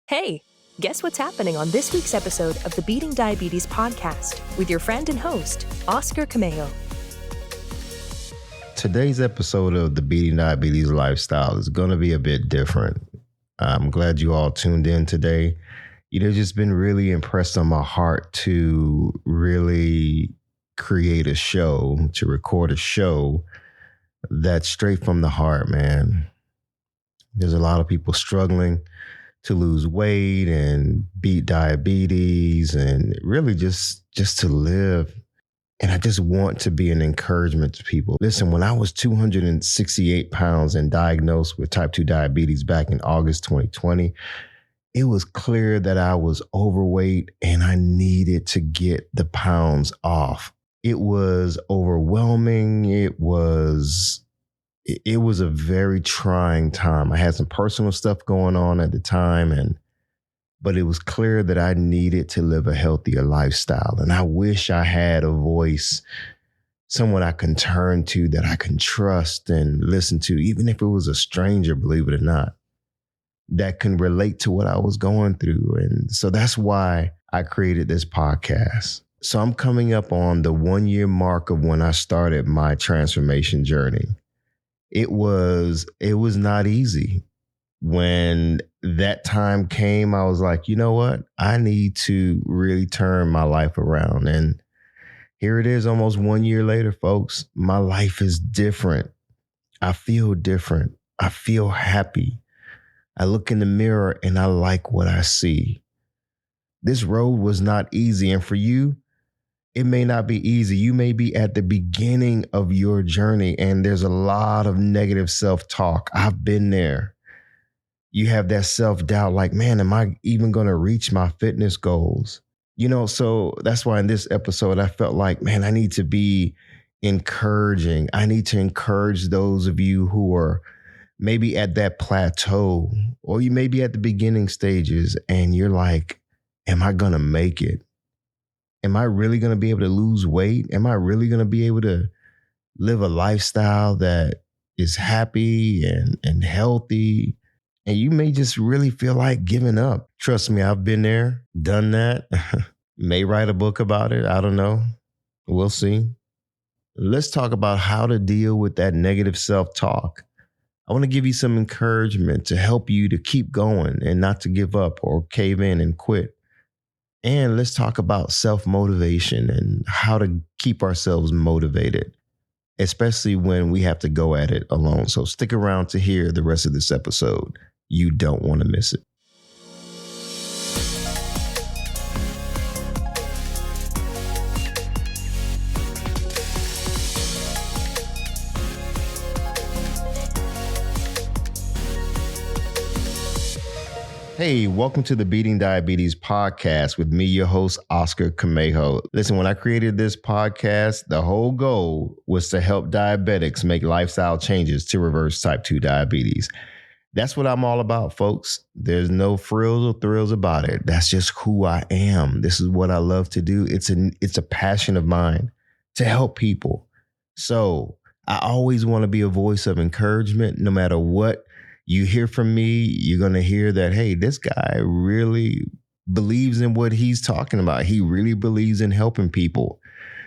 Hey, guess what's happening on this week's episode of the Beating Diabetes podcast with your friend and host, Oscar Cameo. Today's episode of the Beating Diabetes lifestyle is going to be a bit different. I'm glad you all tuned in today. Just been really impressed on my heart to really create a show, to record a show that's straight from the heart, man. There's a lot of people struggling to lose weight and beat diabetes and really just to live. And I just want to be an encouragement to people. Listen, when I was 268 pounds and diagnosed with type 2 diabetes back in August 2020, it was clear that I was overweight and I needed to get the pounds off. It was overwhelming. It was a very trying time. I had some personal stuff going on at the time, but it was clear that I needed to live a healthier lifestyle. And I wish I had a voice, someone I can turn to, that I can trust and listen to, even if it was a stranger, believe it or not, that can relate to what I was going through. And so that's why I created this podcast. So I'm coming up on the 1 year mark of when I started my transformation journey. It was not easy. When that time came, I was like, you know what? I need to really turn my life around. And here it is almost 1 year later, folks. My life is different. I feel different. I feel happy. I look in the mirror and I like what I see. This road was not easy. And for you, it may not be easy. You may be at the beginning of your journey and there's a lot of negative self-talk. I've been there. You have that self-doubt like, man, am I even going to reach my fitness goals? So that's why in this episode, I felt like, man, I need to be encouraging. I need to encourage those of you who are maybe at that plateau, or you may be at the beginning stages and you're like, am I going to make it? Am I really going to be able to lose weight? Am I really going to be able to live a lifestyle that is happy and healthy? And you may just really feel like giving up. Trust me, I've been there, done that. May write a book about it. I don't know. We'll see. Let's talk about how to deal with that negative self-talk. I want to give you some encouragement to help you to keep going and not to give up or cave in and quit. And let's talk about self-motivation and how to keep ourselves motivated, especially when we have to go at it alone. So stick around to hear the rest of this episode. You don't want to miss it. Hey, welcome to the Beating Diabetes podcast with me, your host, Oscar Cameo. Listen, when I created this podcast, the whole goal was to help diabetics make lifestyle changes to reverse type 2 diabetes. That's what I'm all about, folks. There's no frills or thrills about it. That's just who I am. This is what I love to do. It's a passion of mine to help people. So I always want to be a voice of encouragement. No matter what you hear from me, you're going to hear that, hey, this guy really believes in what he's talking about. He really believes in helping people.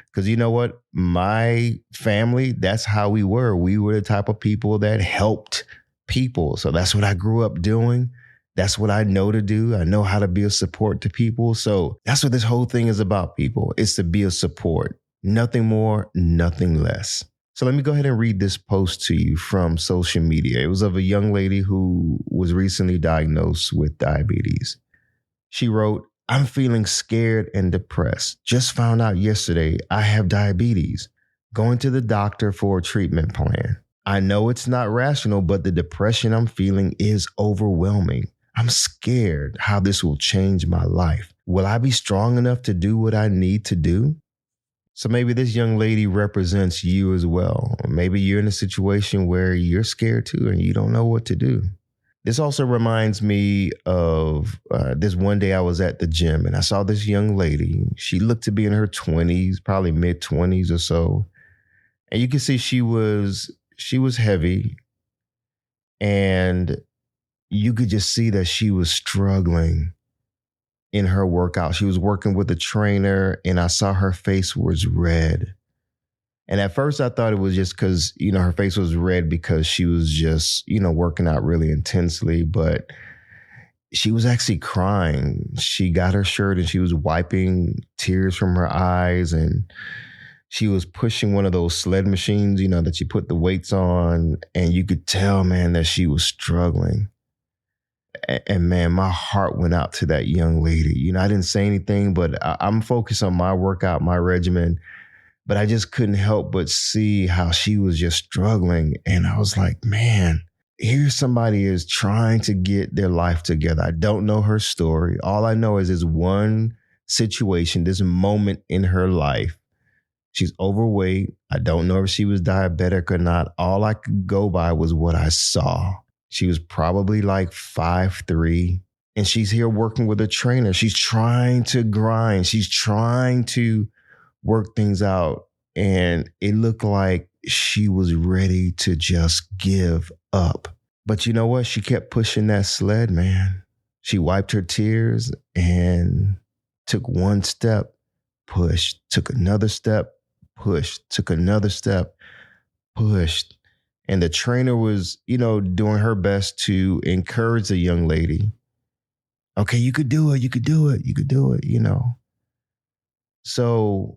Because you know what? My family, that's how we were. We were the type of people that helped people. So that's what I grew up doing. That's what I know to do. I know how to be a support to people. So that's what this whole thing is about, people. It's to be a support. Nothing more, nothing less. So let me go ahead and read this post to you from social media. It was of a young lady who was recently diagnosed with diabetes. She wrote, I'm feeling scared and depressed. Just found out yesterday I have diabetes. Going to the doctor for a treatment plan. I know it's not rational, but the depression I'm feeling is overwhelming. I'm scared how this will change my life. Will I be strong enough to do what I need to do? So maybe this young lady represents you as well. Maybe you're in a situation where you're scared too and you don't know what to do. This also reminds me of this one day I was at the gym and I saw this young lady. She looked to be in her 20s, probably mid 20s or so. And you can see she was heavy and you could just see that she was struggling in her workout. She was working with a trainer, and I saw her face was red. And at first I thought it was just because, her face was red because she was just, working out really intensely. But she was actually crying. She got her shirt and she was wiping tears from her eyes. And she was pushing one of those sled machines, that you put the weights on. And you could tell, man, that she was struggling. And man, my heart went out to that young lady. I didn't say anything, but I'm focused on my workout, my regimen. But I just couldn't help but see how she was just struggling. And I was like, man, here somebody is trying to get their life together. I don't know her story. All I know is this one situation, this moment in her life. She's overweight. I don't know if she was diabetic or not. All I could go by was what I saw. She was probably like 5'3", and she's here working with a trainer. She's trying to grind. She's trying to work things out. And it looked like she was ready to just give up. But you know what? She kept pushing that sled, man. She wiped her tears and took one step, pushed, took another step, pushed, took another step, pushed. And the trainer was, doing her best to encourage the young lady. Okay, you could do it. You could do it. You could do it, So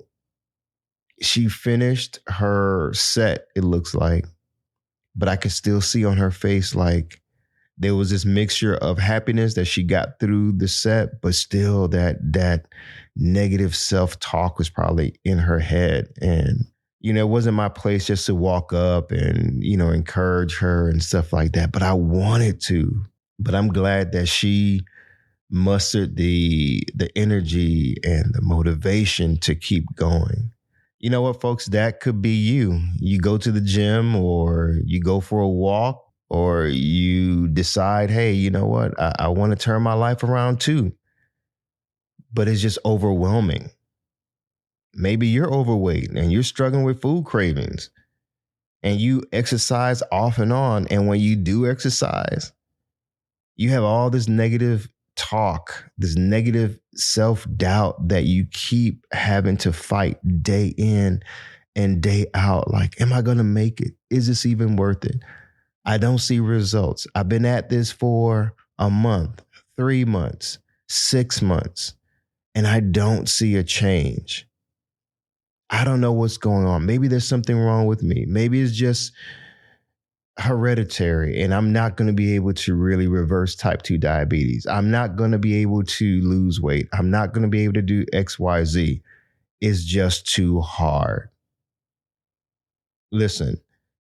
she finished her set, it looks like, but I could still see on her face like there was this mixture of happiness that she got through the set, but still that negative self-talk was probably in her head. And, it wasn't my place just to walk up and, encourage her and stuff like that, but I wanted to. But I'm glad that she mustered the energy and the motivation to keep going. You know what, folks? That could be you. You go to the gym or you go for a walk or you decide, hey, you know what? I want to turn my life around too. But it's just overwhelming. Maybe you're overweight and you're struggling with food cravings and you exercise off and on. And when you do exercise, you have all this negative talk, this negative self-doubt that you keep having to fight day in and day out. Like, am I going to make it? Is this even worth it? I don't see results. I've been at this for a month, 3 months, 6 months, and I don't see a change. I don't know what's going on. Maybe there's something wrong with me. Maybe it's just hereditary and I'm not going to be able to really reverse type 2 diabetes. I'm not going to be able to lose weight. I'm not going to be able to do X, Y, Z. It's just too hard. Listen,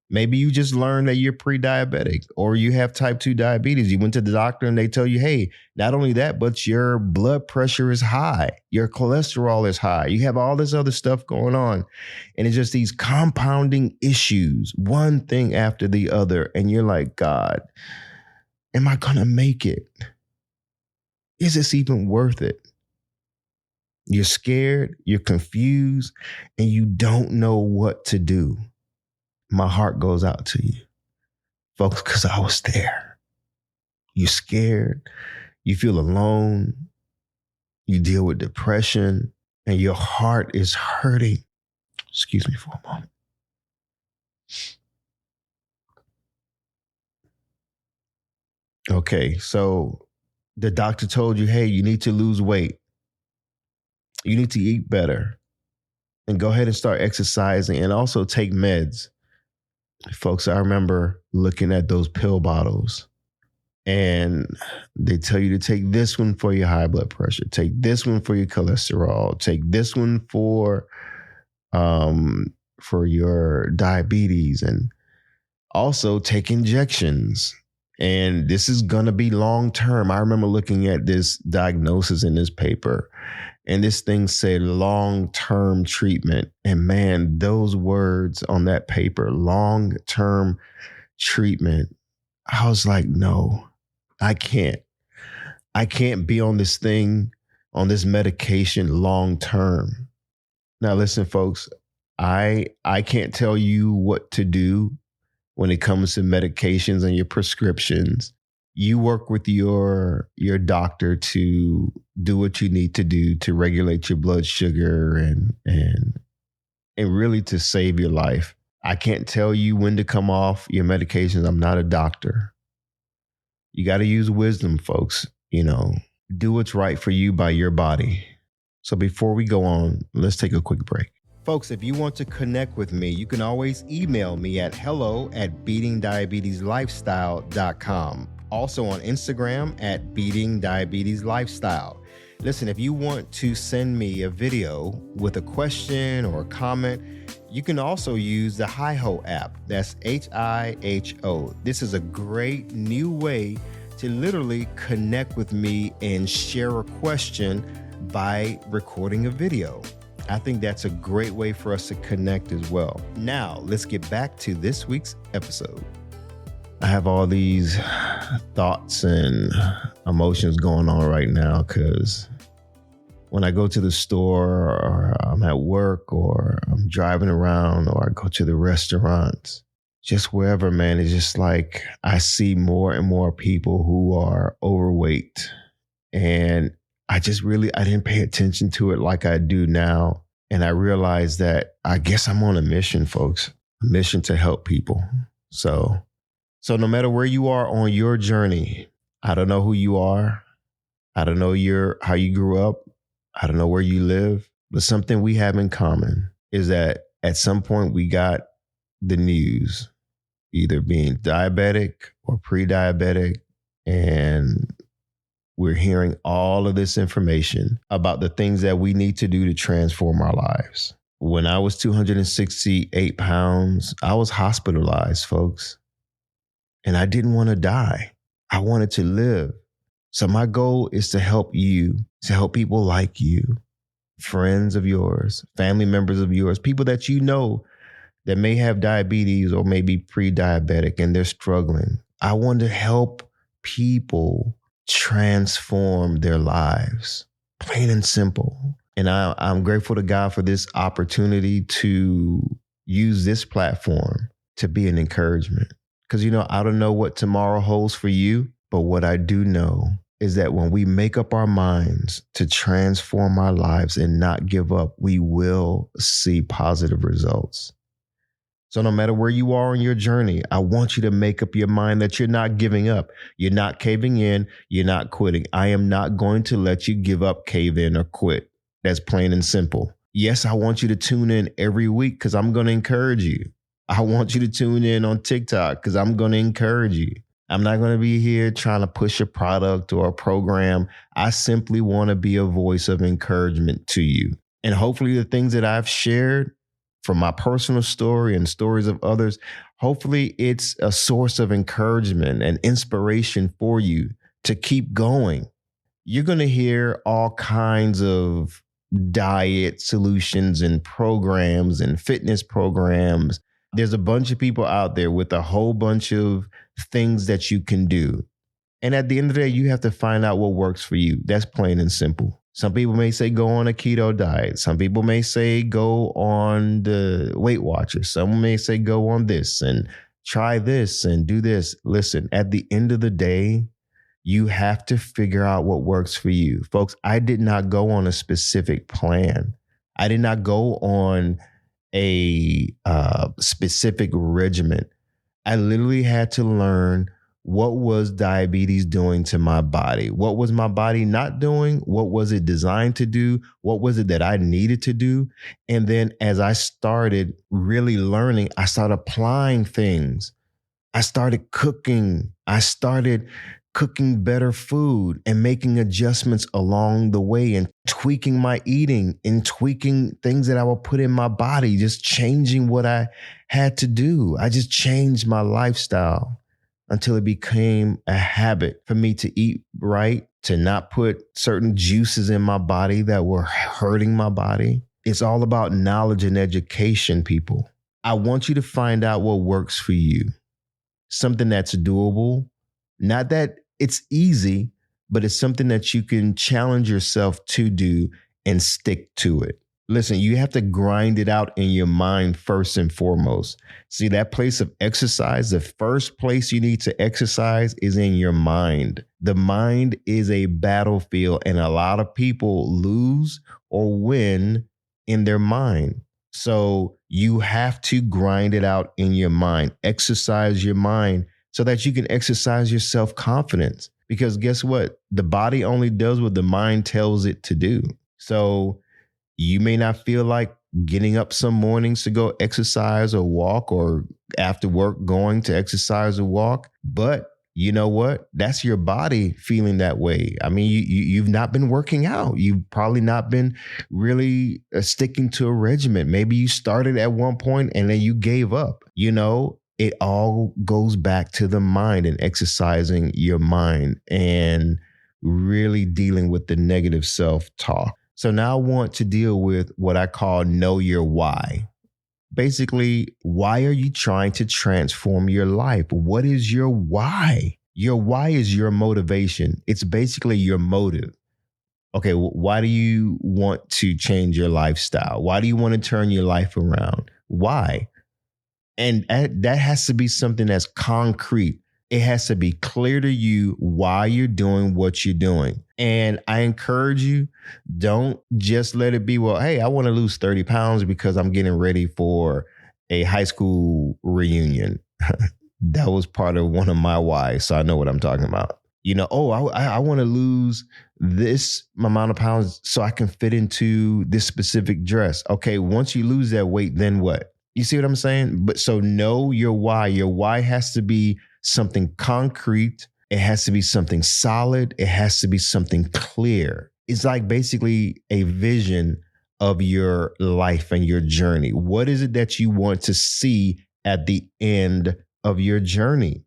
maybe you just learned that you're pre-diabetic or you have type 2 diabetes. You went to the doctor and they tell you, hey, not only that, but your blood pressure is high. Your cholesterol is high. You have all this other stuff going on. And it's just these compounding issues, one thing after the other. And you're like, God, am I going to make it? Is this even worth it? You're scared, you're confused, and you don't know what to do. My heart goes out to you, folks, because I was there. You're scared. You feel alone. You deal with depression and your heart is hurting. Excuse me for a moment. Okay, so the doctor told you, hey, you need to lose weight. You need to eat better and go ahead and start exercising and also take meds. Folks, I remember looking at those pill bottles and they tell you to take this one for your high blood pressure, take this one for your cholesterol, take this one for your diabetes, and also take injections. And this is going to be long term. I remember looking at this diagnosis in this paper, and this thing said long-term treatment. And man, those words on that paper, long-term treatment, I was like, no, I can't. I can't be on this thing, on this medication long-term. Now, listen, folks, I can't tell you what to do when it comes to medications and your prescriptions. You work with your doctor to do what you need to do to regulate your blood sugar and really to save your life. I can't tell you when to come off your medications. I'm not a doctor. You got to use wisdom, folks. Do what's right for you by your body. So before we go on, let's take a quick break. Folks, if you want to connect with me, you can always email me at hello@beatingdiabetieslifestyle.com. Also on Instagram at beatingdiabetieslifestyle. Listen, if you want to send me a video with a question or a comment, you can also use the HiHo app. That's HIHO. This is a great new way to literally connect with me and share a question by recording a video. I think that's a great way for us to connect as well. Now, let's get back to this week's episode. I have all these thoughts and emotions going on right now because when I go to the store or I'm at work or I'm driving around or I go to the restaurants, just wherever, man, it's just like I see more and more people who are overweight. And I didn't pay attention to it like I do now. And I realized that I guess I'm on a mission, folks, a mission to help people. So no matter where you are on your journey, I don't know who you are. I don't know how you grew up. I don't know where you live, but something we have in common is that at some point we got the news, either being diabetic or pre-diabetic, and we're hearing all of this information about the things that we need to do to transform our lives. When I was 268 pounds, I was hospitalized, folks. And I didn't want to die. I wanted to live. So my goal is to help you, to help people like you, friends of yours, family members of yours, people that you know that may have diabetes or may be pre-diabetic and they're struggling. I want to help people transform their lives, plain and simple. And I'm grateful to God for this opportunity to use this platform to be an encouragement. Because, I don't know what tomorrow holds for you, but what I do know is that when we make up our minds to transform our lives and not give up, we will see positive results. So no matter where you are on your journey, I want you to make up your mind that you're not giving up. You're not caving in. You're not quitting. I am not going to let you give up, cave in, or quit. That's plain and simple. Yes, I want you to tune in every week because I'm going to encourage you. I want you to tune in on TikTok because I'm going to encourage you. I'm not going to be here trying to push a product or a program. I simply want to be a voice of encouragement to you. And hopefully the things that I've shared from my personal story and stories of others, hopefully it's a source of encouragement and inspiration for you to keep going. You're going to hear all kinds of diet solutions and programs and fitness programs. There's a bunch of people out there with a whole bunch of things that you can do. And at the end of the day, you have to find out what works for you. That's plain and simple. Some people may say go on a keto diet. Some people may say go on the Weight Watchers. Some may say go on this and try this and do this. Listen, at the end of the day, you have to figure out what works for you. Folks, I did not go on a specific plan. I did not go on a specific regimen. I literally had to learn what was diabetes doing to my body? What was my body not doing? What was it designed to do? What was it that I needed to do? And then as I started really learning, I started applying things. I started cooking. I started cooking better food and making adjustments along the way and tweaking my eating and tweaking things that I would put in my body, just changing what I had to do. I just changed my lifestyle until it became a habit for me to eat right, to not put certain juices in my body that were hurting my body. It's all about knowledge and education, people. I want you to find out what works for you. Something that's doable. Not that it's easy, but it's something that you can challenge yourself to do and stick to it. Listen, you have to grind it out in your mind first and foremost. See, that place of exercise, the first place you need to exercise is in your mind. The mind is a battlefield, and a lot of people lose or win in their mind. So you have to grind it out in your mind, exercise your mind so that you can exercise your self-confidence. Because guess what? The body only does what the mind tells it to do. So you may not feel like getting up some mornings to go exercise or walk, or after work going to exercise or walk. But you know what? That's your body feeling that way. I mean, you've not been working out. You've probably not been really sticking to a regimen. Maybe you started at one point and then you gave up. You know, it all goes back to the mind and exercising your mind and really dealing with the negative self-talk. So now I want to deal with what I call know your why. Basically, why are you trying to transform your life? What is your why? Your why is your motivation. It's basically your motive. Okay, why do you want to change your lifestyle? Why do you want to turn your life around? Why? And that has to be something that's concrete. It has to be clear to you why you're doing what you're doing. And I encourage you, don't just let it be, well, hey, I want to lose 30 pounds because I'm getting ready for a high school reunion. That was part of one of my whys, so I know what I'm talking about. You know, I want to lose this amount of pounds so I can fit into this specific dress. Okay, once you lose that weight, then what? You see what I'm saying? But so know your why. Your why has to be something concrete. It has to be something solid. It has to be something clear. It's like basically a vision of your life and your journey. What is it that you want to see at the end of your journey?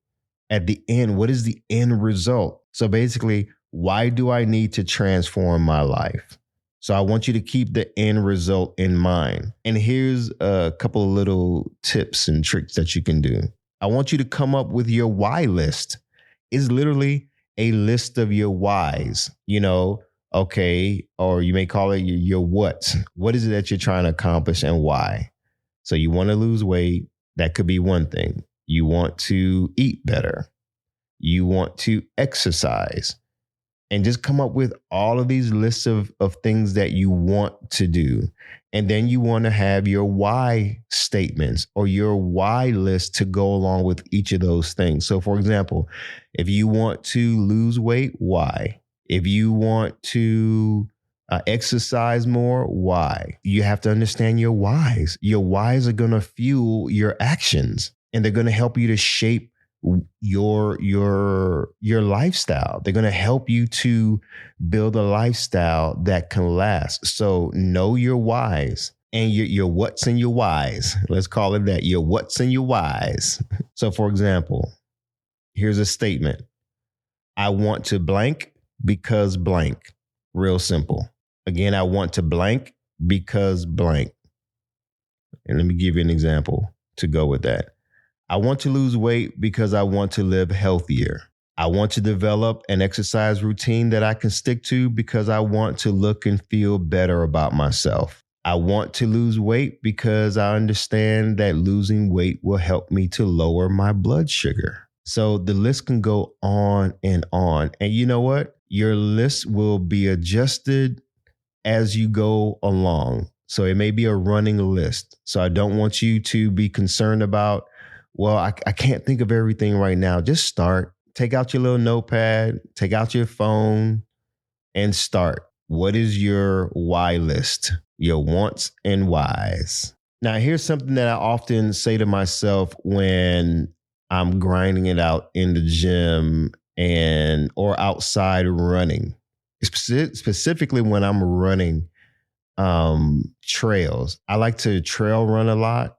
At the end, what is the end result? So basically, why do I need to transform my life? So I want you to keep the end result in mind. And here's a couple of little tips and tricks that you can do. I want you to come up with your why list. It's literally a list of your whys, you know, okay, or you may call it your what. What is it that you're trying to accomplish and why? So you want to lose weight. That could be one thing. You want to eat better. You want to exercise. And just come up with all of these lists of things that you want to do. And then you want to have your why statements or your why list to go along with each of those things. So for example, if you want to lose weight, why? If you want to exercise more, why? You have to understand your whys. Your whys are going to fuel your actions, and they're going to help you to shape your lifestyle. They're going to help you to build a lifestyle that can last. So know your whys and your what's and your whys. Let's call it that. Your what's and your whys. So for example, here's a statement. I want to blank because blank. Real simple. Again, I want to blank because blank. And let me give you an example to go with that. I want to lose weight because I want to live healthier. I want to develop an exercise routine that I can stick to because I want to look and feel better about myself. I want to lose weight because I understand that losing weight will help me to lower my blood sugar. So the list can go on and on. And you know what? Your list will be adjusted as you go along. So it may be a running list. So I don't want you to be concerned about, well, I can't think of everything right now. Just start. Take out your little notepad, take out your phone, and start. What is your why list? Your wants and whys. Now, here's something that I often say to myself when I'm grinding it out in the gym or outside running. Specifically when I'm running trails. I like to trail run a lot.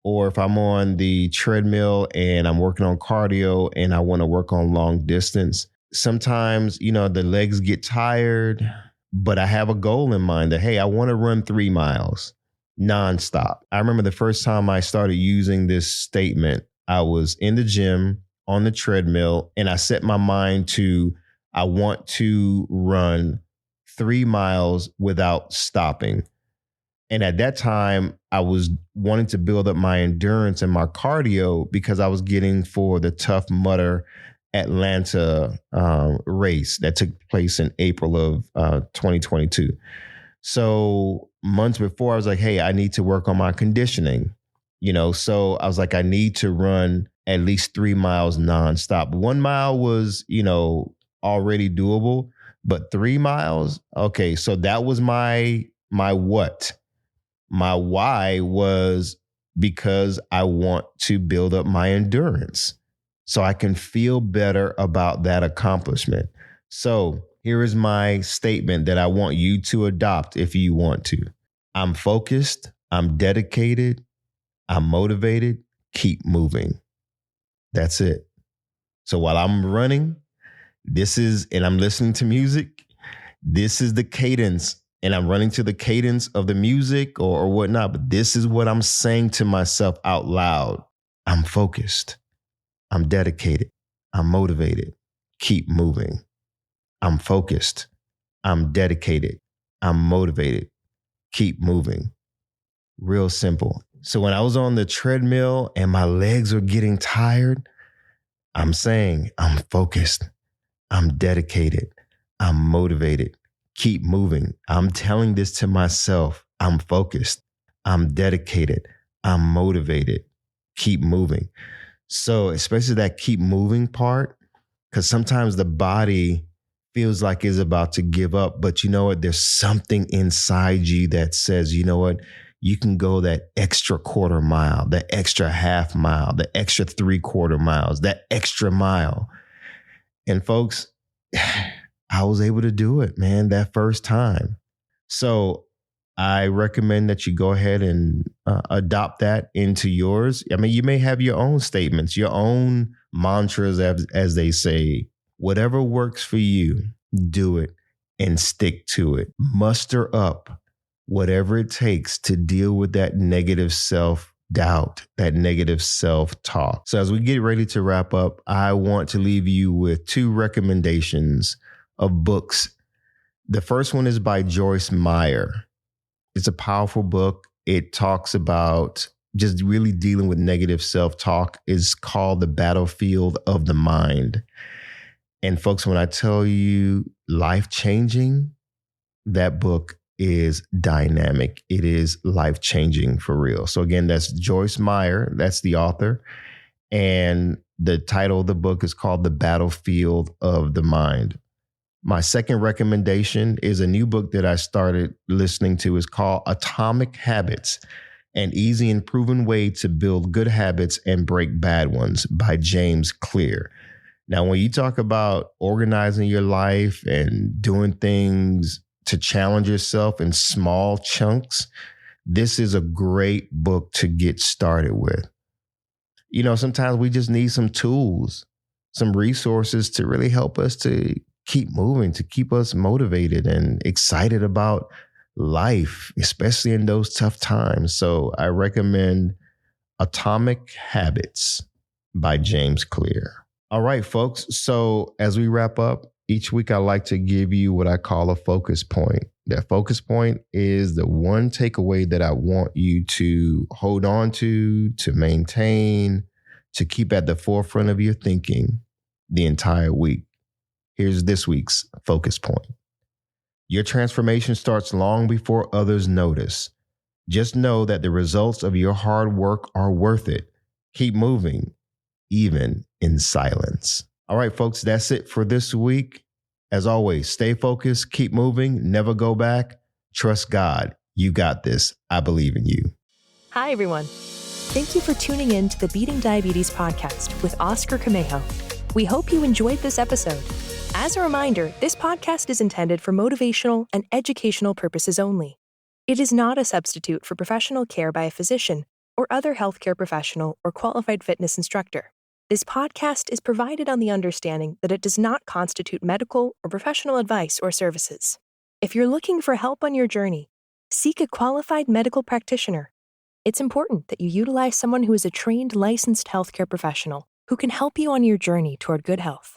Or if I'm on the treadmill and I'm working on cardio and I want to work on long distance, sometimes, you know, the legs get tired, but I have a goal in mind that, hey, I want to run 3 miles nonstop. I remember the first time I started using this statement, I was in the gym on the treadmill and I set my mind to, I want to run 3 miles without stopping. And at that time, I was wanting to build up my endurance and my cardio because I was getting for the Tough Mudder Atlanta race that took place in April of 2022. So months before, I was like, hey, I need to work on my conditioning, so I was like, I need to run at least 3 miles nonstop. 1 mile was, already doable, but 3 miles. Okay. So that was my what? My why was because I want to build up my endurance so I can feel better about that accomplishment. So here is my statement that I want you to adopt if you want to. I'm focused. I'm dedicated. I'm motivated. Keep moving. That's it. So while I'm running, and I'm listening to music, this is the cadence, and I'm running to the cadence of the music or whatnot. But this is what I'm saying to myself out loud. I'm focused. I'm dedicated. I'm motivated. Keep moving. I'm focused. I'm dedicated. I'm motivated. Keep moving. Real simple. So when I was on the treadmill and my legs were getting tired, I'm saying I'm focused. I'm dedicated. I'm motivated. Keep moving. I'm telling this to myself. I'm focused. I'm dedicated. I'm motivated. Keep moving. So especially that keep moving part, because sometimes the body feels like it's about to give up, but you know what? There's something inside you that says, you know what? You can go that extra quarter mile, the extra half mile, the extra 3/4 miles, that extra mile. And folks, I was able to do it, man, that first time. So I recommend that you go ahead and adopt that into yours. I mean, you may have your own statements, your own mantras, as they say. Whatever works for you, do it and stick to it. Muster up whatever it takes to deal with that negative self-doubt, that negative self-talk. So as we get ready to wrap up, I want to leave you with 2 recommendations of books. The first one is by Joyce Meyer. It's a powerful book. It talks about just really dealing with negative self-talk. It's called The Battlefield of the Mind. And folks, when I tell you life-changing, that book is dynamic. It is life-changing for real. So again, that's Joyce Meyer. That's the author. And the title of the book is called The Battlefield of the Mind. My second recommendation is a new book that I started listening to. It's called Atomic Habits, an easy and proven way to build good habits and break bad ones by James Clear. Now, when you talk about organizing your life and doing things to challenge yourself in small chunks, this is a great book to get started with. Sometimes we just need some tools, some resources to really help us to keep moving, to keep us motivated and excited about life, especially in those tough times. So I recommend Atomic Habits by James Clear. All right, folks. So as we wrap up, each week I like to give you what I call a focus point. That focus point is the one takeaway that I want you to hold on to maintain, to keep at the forefront of your thinking the entire week. Here's this week's focus point. Your transformation starts long before others notice. Just know that the results of your hard work are worth it. Keep moving, even in silence. All right, folks, that's it for this week. As always, stay focused, keep moving, never go back. Trust God. You got this. I believe in you. Hi, everyone. Thank you for tuning in to the Beating Diabetes podcast with Oscar Camejo. We hope you enjoyed this episode. As a reminder, this podcast is intended for motivational and educational purposes only. It is not a substitute for professional care by a physician or other healthcare professional or qualified fitness instructor. This podcast is provided on the understanding that it does not constitute medical or professional advice or services. If you're looking for help on your journey, seek a qualified medical practitioner. It's important that you utilize someone who is a trained, licensed healthcare professional who can help you on your journey toward good health.